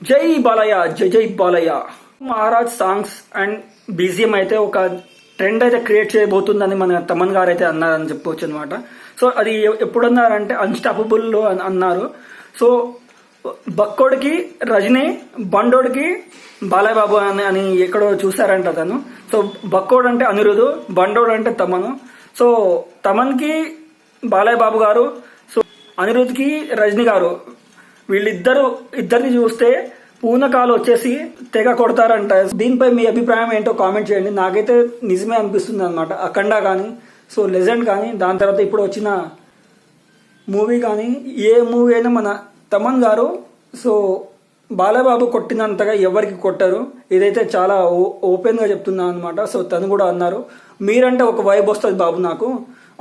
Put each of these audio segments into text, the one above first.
జై బాలయ్య, జై జై Balayya. Maharaj songs and BGM అయితే ఒక ట్రెండ్ అయితే క్రియేట్ చేయబోతుందని మన తమన్ గారు అయితే అన్నారని చెప్పుకోవచ్చు అనమాట. సో అది ఎప్పుడన్నారంటే అన్స్టాపబుల్ లో అన్నారు. సో బక్కోడికి రజనీ, బండోడికి బాలయ్య బాబు అని ఎక్కడో చూసారంట తను. సో బక్కోడు అంటే అనిరుద్ధు, బండోడు అంటే తమను. సో తమన్కి బాలయ్య బాబు గారు, సో అనిరుద్ధ్కి రజనీ గారు, ఇద్దరిని చూస్తే పూనకాలు వచ్చేసి తెగ కొడతారంట. దీనిపై మీ అభిప్రాయం ఏంటో కామెంట్ చేయండి. నాకైతే నిజమే అనిపిస్తుంది అనమాట. అఖండ కానీ, సో లెజెండ్ కానీ, దాని తర్వాత ఇప్పుడు వచ్చిన మూవీ కానీ, ఏ మూవీ అయినా మన తమన్ గారు సో బాలబాబు కొట్టినంతగా ఎవరికి కొట్టరు. ఇదైతే చాలా ఓపెన్ గా చెప్తున్నా అనమాట. సో తను కూడా అన్నారు, మీరంటే ఒక వైబ్ వస్తుంది బాబు నాకు,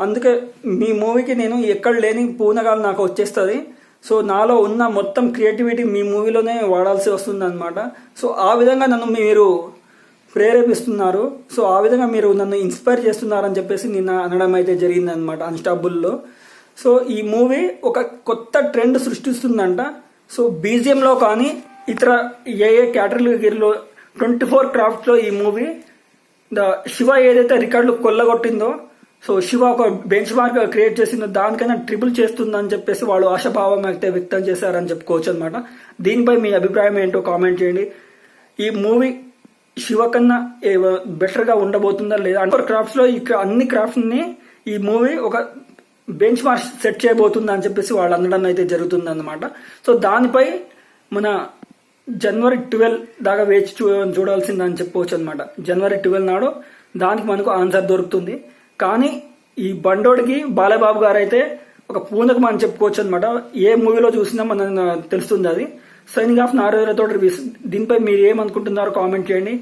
అందుకే మీ మూవీకి నేను ఎక్కడ లేని పూనకాలు నాకు వచ్చేస్తుంది. సో నాలో ఉన్న మొత్తం క్రియేటివిటీ మీ మూవీలోనే వాడాల్సి వస్తుంది అనమాట. సో ఆ విధంగా నన్ను మీరు ప్రేరేపిస్తున్నారు. సో ఆ విధంగా మీరు నన్ను ఇన్స్పైర్ చేస్తున్నారని చెప్పేసి నిన్న అనడం అయితే జరిగింది అనమాట అన్స్టాపబుల్లో. సో ఈ మూవీ ఒక కొత్త ట్రెండ్ సృష్టిస్తుందంట. సో బీజిఎంలో కానీ ఇతర ఏ కేటగిరీలో 24 క్రాఫ్ట్స్లో ఈ మూవీ శివ ఏదైతే రికార్డులు కొల్లగొట్టిందో, సో శివ ఒక బెంచ్ మార్క్ క్రియేట్ చేసిందో దానికైనా ట్రిపుల్ చేస్తుందని చెప్పేసి వాళ్ళు ఆశాభావం అయితే వ్యక్తం చేశారని చెప్పుకోవచ్చు అనమాట. దీనిపై మీ అభిప్రాయం ఏంటో కామెంట్ చేయండి. ఈ మూవీ శివ కన్నా బెటర్గా ఉండబోతుందా లేదా? అంటే క్రాఫ్ట్స్లో అన్ని క్రాఫ్ట్ని ఈ మూవీ ఒక బెంచ్ మార్క్ సెట్ చేయబోతుందా అని చెప్పేసి వాళ్ళు అనడం అయితే జరుగుతుంది అనమాట. సో దానిపై మన జనవరి 12 దాకా వేచి చూడాల్సిందని చెప్పుకోవచ్చు అనమాట. జనవరి 12 నాడు దానికి మనకు ఆన్సర్ దొరుకుతుంది. కానీ ఈ బండోడికి బాలబాబు గారు అయితే ఒక పూనకం అని చెప్పుకోవచ్చు అనమాట. ఏ మూవీలో చూసినా మనకు తెలుస్తుంది అది. సైనింగ్ ఆఫ్ నారాయణతో రివ్యూస్. దీనిపై మీరు ఏమనుకుంటున్నారో కామెంట్ చేయండి.